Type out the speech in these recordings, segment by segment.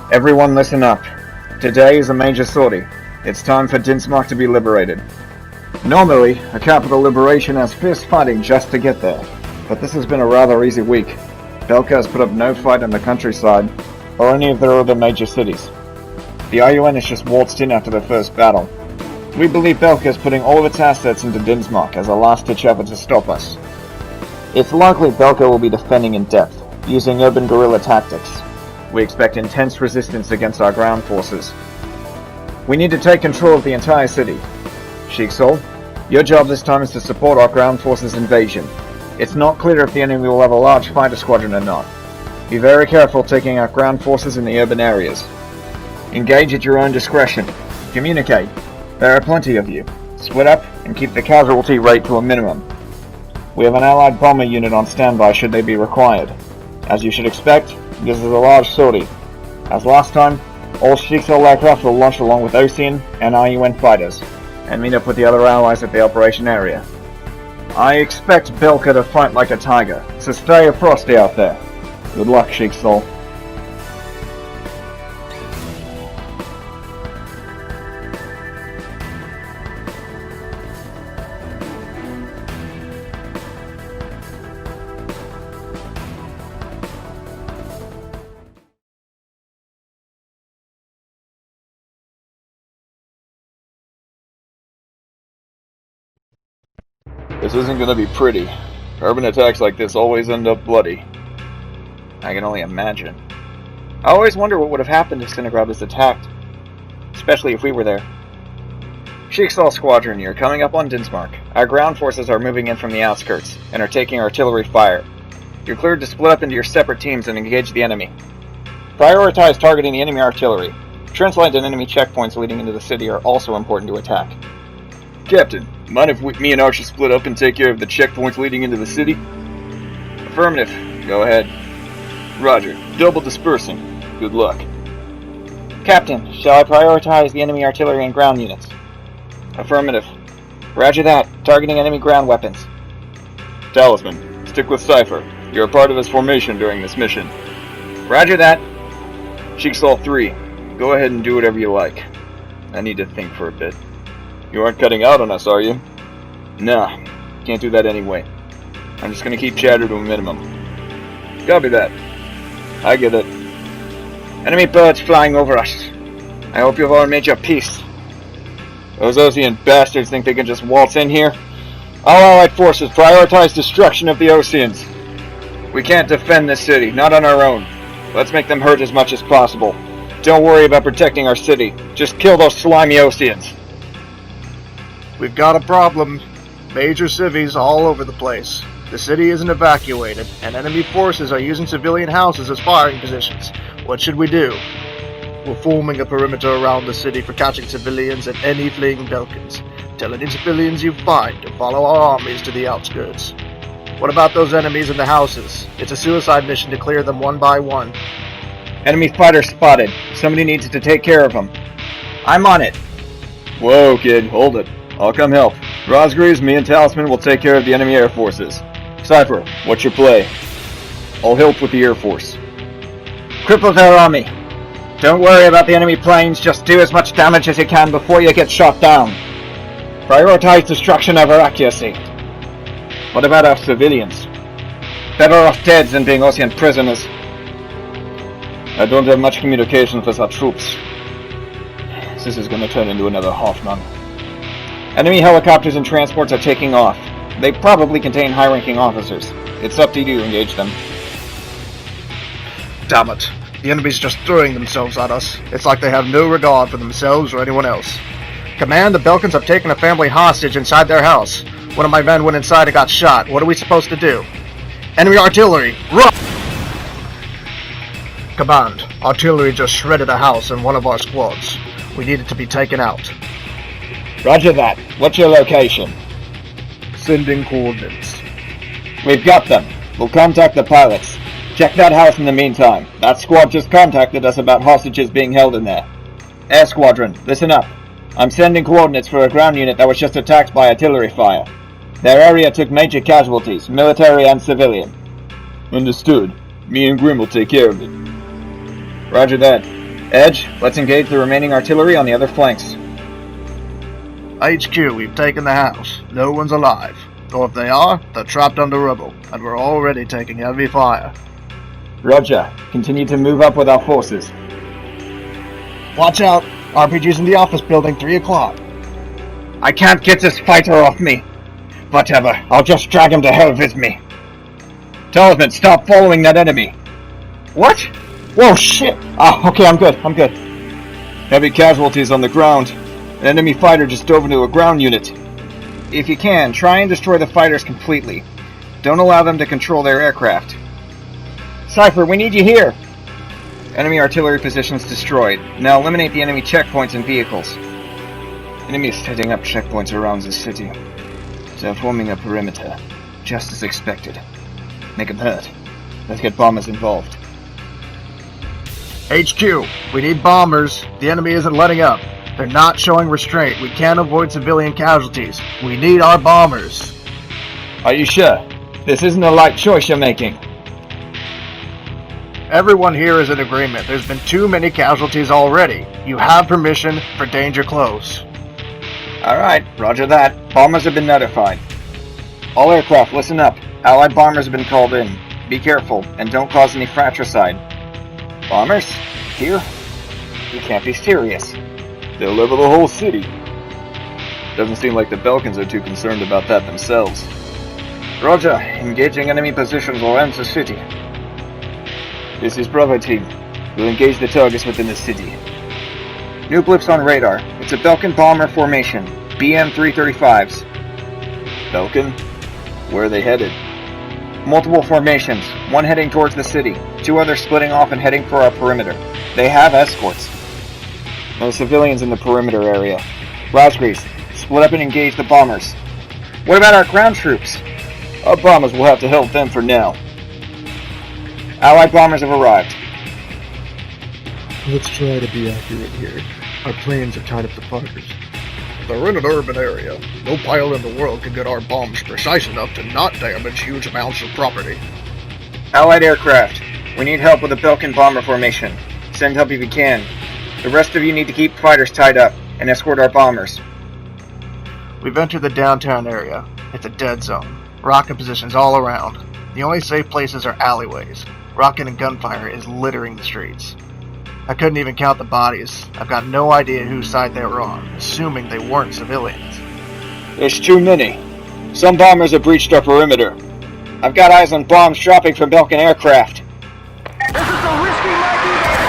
Everyone listen up. Today is a major sortie. It's time for Dinsmark to be liberated. Normally, a capital liberation has fierce fighting just to get there, but this has been a rather easy week. Belka has put up no fight in the countryside, or any of their other major cities. The IUN has just waltzed in after their first battle. We believe Belka is putting all of its assets into Dinsmark as a last-ditch effort to stop us. It's likely Belka will be defending in depth, using urban guerrilla tactics. We expect intense resistance against our ground forces. We need to take control of the entire city. Sheikh Sol, your job this time is to support our ground forces' invasion. It's not clear if the enemy will have a large fighter squadron or not. Be very careful taking out ground forces in the urban areas. Engage at your own discretion. Communicate. There are plenty of you. Split up and keep the casualty rate to a minimum. We have an allied bomber unit on standby should they be required. As you should expect, this is a large sortie. As last time, all Sheikh Sol aircraft will launch along with Ocean and IUN fighters, and meet up with the other allies at the operation area. I expect Belka to fight like a tiger, so stay frosty out there. Good luck, Sheikh Sol. This isn't gonna be pretty. Urban attacks like this always end up bloody. I can only imagine. I always wonder what would have happened if Cinegrad was attacked. Especially if we were there. Sheikh Sol Squadron, you're coming up on Dinsmark. Our ground forces are moving in from the outskirts, and are taking artillery fire. You're cleared to split up into your separate teams and engage the enemy. Prioritize targeting the enemy artillery. Trench lines and enemy checkpoints leading into the city are also important to attack. Captain, mind if me and Archie split up and take care of the checkpoints leading into the city? Affirmative. Go ahead. Roger. Double dispersing. Good luck. Captain, shall I prioritize the enemy artillery and ground units? Affirmative. Roger that. Targeting enemy ground weapons. Talisman, stick with Cypher. You're a part of his formation during this mission. Roger that. Sheikh Sol 3, go ahead and do whatever you like. I need to think for a bit. You aren't cutting out on us, are you? Nah, can't do that anyway. I'm just gonna keep chatter to a minimum. Copy that. I get it. Enemy birds flying over us. I hope you've all made your peace. Those Ocean bastards think they can just waltz in here? All allied forces prioritize destruction of the Oceans. We can't defend this city, not on our own. Let's make them hurt as much as possible. Don't worry about protecting our city. Just kill those slimy Oceans. We've got a problem. Major civvies all over the place. The city isn't evacuated, and enemy forces are using civilian houses as firing positions. What should we do? We're forming a perimeter around the city for catching civilians and any fleeing Belkans. Tell any civilians you find to follow our armies to the outskirts. What about those enemies in the houses? It's a suicide mission to clear them one by one. Enemy fighter spotted. Somebody needs to take care of them. I'm on it. Whoa, kid, hold it. I'll come help. Rosgreaves, me and Talisman will take care of the enemy air forces. Cypher, what's your play? I'll help with the air force. Cripple their army. Don't worry about the enemy planes, just do as much damage as you can before you get shot down. Prioritize destruction over accuracy. What about our civilians? Better off dead than being Ocean prisoners. I don't have much communication with our troops. This is gonna turn into another Hoffman. Enemy helicopters and transports are taking off. They probably contain high-ranking officers. It's up to you to engage them. Damn it. The enemy's just throwing themselves at us. It's like they have no regard for themselves or anyone else. Command, the Belkans have taken a family hostage inside their house. One of my men went inside and got shot. What are we supposed to do? Enemy artillery! Run! Command, artillery just shredded a house in one of our squads. We need it to be taken out. Roger that. What's your location? Sending coordinates. We've got them. We'll contact the pilots. Check that house in the meantime. That squad just contacted us about hostages being held in there. Air Squadron, listen up. I'm sending coordinates for a ground unit that was just attacked by artillery fire. Their area took major casualties, military and civilian. Understood. Me and Grim will take care of it. Roger that. Edge, let's engage the remaining artillery on the other flanks. HQ, we've taken the house. No one's alive. Or if they are, they're trapped under rubble, and we're already taking heavy fire. Roger. Continue to move up with our forces. Watch out! RPG's in the office building, 3 o'clock. I can't get this fighter off me. Whatever, I'll just drag him to hell with me. Talisman, stop following that enemy. What? Whoa, shit! Ah, okay, I'm good. Heavy casualties on the ground. An enemy fighter just dove into a ground unit. If you can, try and destroy the fighters completely. Don't allow them to control their aircraft. Cypher, we need you here! Enemy artillery positions destroyed. Now eliminate the enemy checkpoints and vehicles. Enemy is setting up checkpoints around the city. They're forming a perimeter, just as expected. Make them hurt. Let's get bombers involved. HQ, we need bombers. The enemy isn't letting up. They're not showing restraint. We can't avoid civilian casualties. We need our bombers. Are you sure? This isn't a light choice you're making. Everyone here is in agreement. There's been too many casualties already. You have permission for danger close. Alright, roger that. Bombers have been notified. All aircraft, listen up. Allied bombers have been called in. Be careful, and don't cause any fratricide. Bombers? Here? You can't be serious. They'll level the whole city. Doesn't seem like the Belkans are too concerned about that themselves. Roger, engaging enemy positions around the city. This is Bravo Team. We'll engage the targets within the city. New blips on radar. It's a Belkan bomber formation. BM-335s. Belkan? Where are they headed? Multiple formations. One heading towards the city. 2 others splitting off and heading for our perimeter. They have escorts. No civilians in the perimeter area. Rosgreaves, split up and engage the bombers. What about our ground troops? Our bombers will have to help them for now. Allied bombers have arrived. Let's try to be accurate here. Our planes are tied up to fighters. They're in an urban area. No pilot in the world can get our bombs precise enough to not damage huge amounts of property. Allied aircraft, we need help with the Belkan bomber formation. Send help if you can. The rest of you need to keep fighters tied up and escort our bombers. We've entered the downtown area. It's a dead zone. Rocket positions all around. The only safe places are alleyways. Rocket and gunfire is littering the streets. I couldn't even count the bodies. I've got no idea whose side they were on, assuming they weren't civilians. There's too many. Some bombers have breached our perimeter. I've got eyes on bombs dropping from Belkan aircraft. This is a risky night event.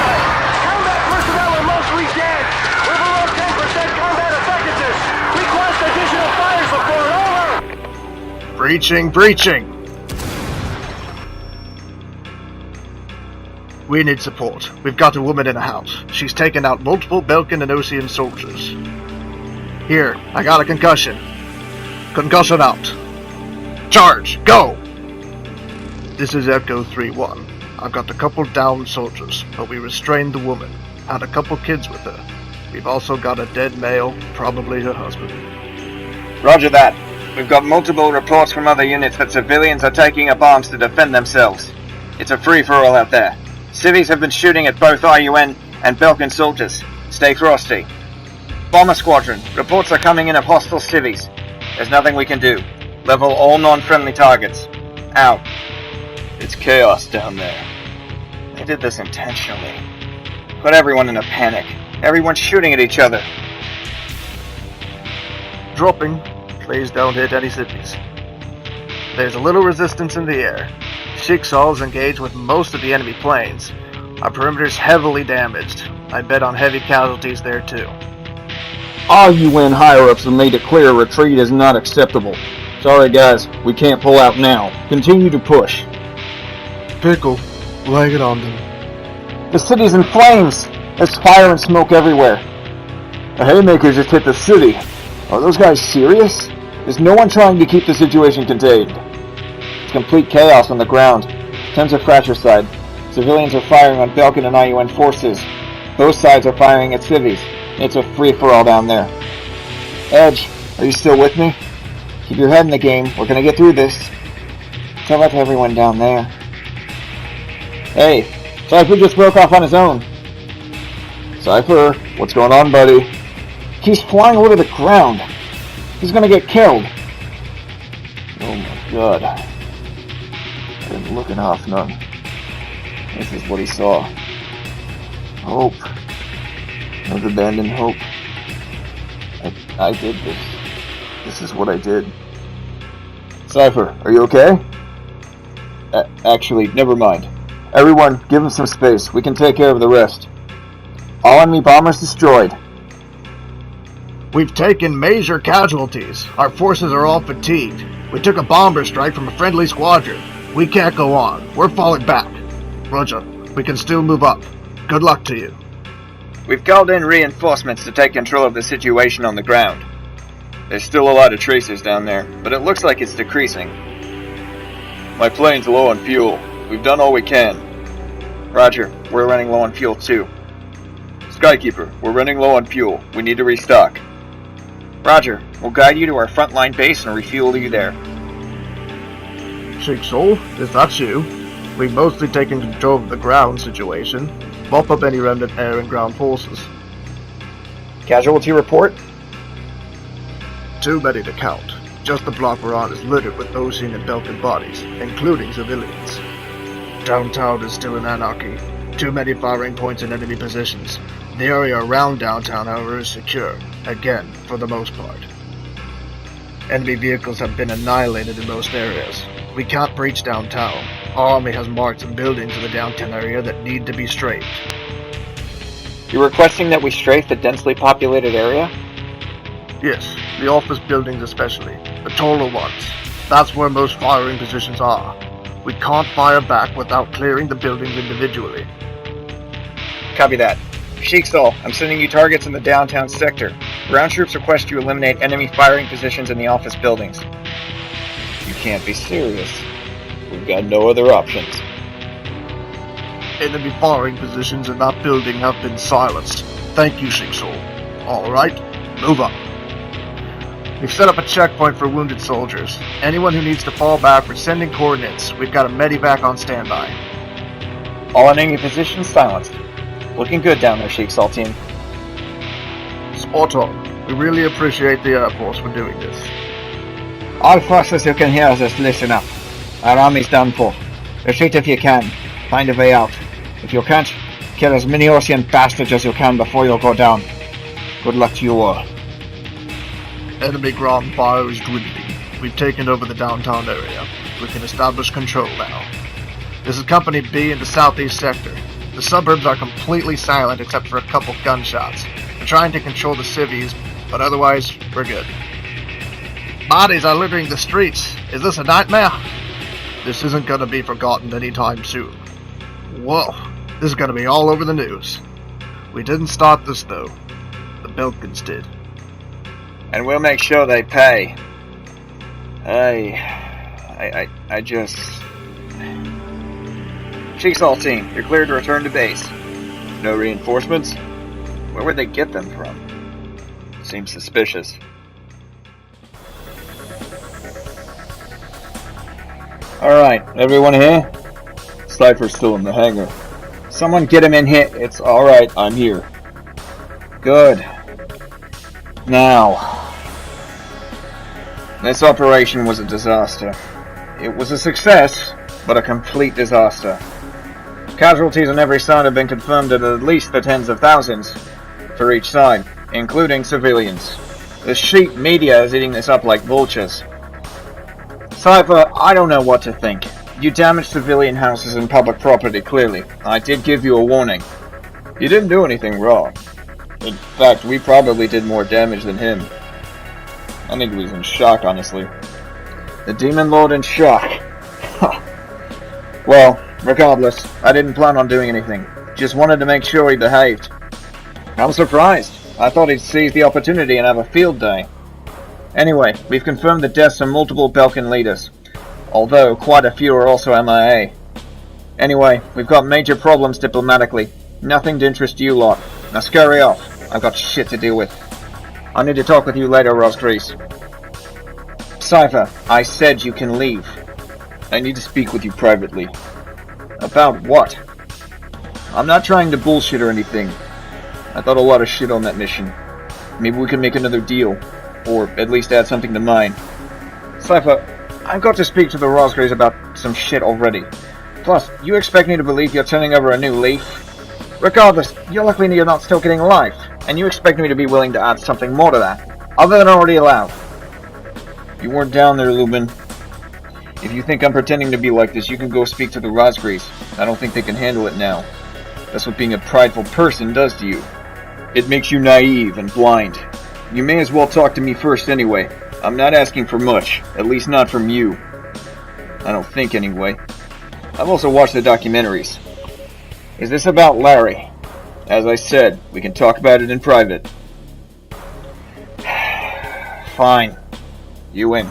Combat personnel are mostly dead. We're below 10% combat effectiveness. Request additional fire support. Over. Breaching! We need support. We've got a woman in a house. She's taken out multiple Belkan and Osean soldiers. Here, I got a concussion. Concussion out. Charge! Go! This is Echo 3-1. I've got a couple downed soldiers, but we restrained the woman. Had a couple kids with her. We've also got a dead male, probably her husband. Roger that. We've got multiple reports from other units that civilians are taking up arms to defend themselves. It's a free-for-all out there. Civies have been shooting at both IUN and Belkan soldiers. Stay frosty. Bomber Squadron, reports are coming in of hostile civies. There's nothing we can do. Level all non-friendly targets. Out. It's chaos down there. They did this intentionally. Put everyone in a panic. Everyone's shooting at each other. Dropping. Please don't hit any cities. There's a little resistance in the air. Jigsaws engage with most of the enemy planes. Our perimeter's heavily damaged. I bet on heavy casualties there too. All UN higher-ups have made it clear a retreat is not acceptable. Sorry guys, we can't pull out now. Continue to push. Pickle, lag it on them. The city's in flames! There's fire and smoke everywhere. The haymakers just hit the city. Are those guys serious? Is no one trying to keep the situation contained? It's complete chaos on the ground. Tons of fratricide. Civilians are firing on Belkan and IUN forces. Both sides are firing at civies. It's a free-for-all down there. Edge, are you still with me? Keep your head in the game. We're gonna get through this. Tell that to everyone down there. Hey, Cypher just broke off on his own. Cypher, what's going on, buddy? He's flying over the ground. He's gonna get killed. Oh my god. I'm looking half none. This is what he saw. Hope. I've abandoned hope. I did this. This is what I did. Cypher, are you okay? Actually, never mind. Everyone, give him some space. We can take care of the rest. All enemy bombers destroyed. We've taken major casualties. Our forces are all fatigued. We took a bomber strike from a friendly squadron. We can't go on. We're falling back. Roger, we can still move up. Good luck to you. We've called in reinforcements to take control of the situation on the ground. There's still a lot of tracers down there, but it looks like it's decreasing. My plane's low on fuel. We've done all we can. Roger, we're running low on fuel too. Skykeeper, we're running low on fuel. We need to restock. Roger, we'll guide you to our frontline base and refuel you there. Sheikh Soul, if that's you, we've mostly taken control of the ground situation. Mop up any remnant air and ground forces. Casualty report? Too many to count. Just the block we're on is littered with Ocean and Belkin bodies, including civilians. Downtown is still in anarchy. Too many firing points in enemy positions. The area around downtown, however, is secure. Again, for the most part. Enemy vehicles have been annihilated in most areas. We can't breach downtown. Our army has marked some buildings in the downtown area that need to be strafed. You're requesting that we strafe the densely populated area? Yes, the office buildings especially. The taller ones. That's where most firing positions are. We can't fire back without clearing the buildings individually. Copy that. Sheikh Soul, I'm sending you targets in the downtown sector. Ground troops request you eliminate enemy firing positions in the office buildings. You can't be serious. We've got no other options. Enemy firing positions in that building have been silenced. Thank you, Sheikh Soul. Alright, move up. We've set up a checkpoint for wounded soldiers. Anyone who needs to fall back, we're sending coordinates. We've got a medevac on standby. All enemy positions silenced. Looking good down there, Sheikh Soul team. Spot on. We really appreciate the Air Force for doing this. All forces who can hear us, listen up. Our army's done for. Retreat if you can. Find a way out. If you can't, kill as many Ocean bastards as you can before you go down. Good luck to you all. Enemy ground fire is dwindling. We've taken over the downtown area. We can establish control now. This is Company B in the southeast sector. The suburbs are completely silent except for a couple gunshots. We're trying to control the civvies, but otherwise, we're good. Bodies are littering the streets. Is this a nightmare? This isn't gonna be forgotten anytime soon. Whoa, this is gonna be all over the news. We didn't start this though. The Belkins did. And we'll make sure they pay. I just... Sheikh Soul team, you're cleared to return to base. No reinforcements? Where would they get them from? Seems suspicious. Alright, everyone here? Cypher's still in the hangar. Someone get him in here. It's alright, I'm here. Good. Now, This operation was a disaster. It was a success, but a complete disaster. Casualties on every side have been confirmed at least the tens of thousands for each side, including civilians. The sheep media is eating this up like vultures. Cypher, I don't know what to think. You damaged civilian houses and public property, clearly. I did give you a warning. You didn't do anything wrong. In fact, we probably did more damage than him. I think he was in shock, honestly. The Demon Lord in shock. Well, regardless, I didn't plan on doing anything. Just wanted to make sure he behaved. I'm surprised. I thought he'd seize the opportunity and have a field day. Anyway, we've confirmed the deaths of multiple Belkin leaders, although quite a few are also MIA. Anyway, we've got major problems diplomatically. Nothing to interest you lot. Now scurry off. I've got shit to deal with. I need to talk with you later, Rosgrease. Cypher, I said you can leave. I need to speak with you privately. About what? I'm not trying to bullshit or anything. I thought a lot of shit on that mission. Maybe we could make another deal. Or at least add something to mine. Cypher, I've got to speak to the Rosgraves about some shit already. Plus, you expect me to believe you're turning over a new leaf? Regardless, you're lucky you're not still getting life, and you expect me to be willing to add something more to that, other than already allowed. You weren't down there, Lubin. If you think I'm pretending to be like this, you can go speak to the Rosgraves. I don't think they can handle it now. That's what being a prideful person does to you. It makes you naive and blind. You may as well talk to me first anyway. I'm not asking for much, at least not from you. I don't think anyway. I've also watched the documentaries. Is this about Larry? As I said, we can talk about it in private. Fine. You win.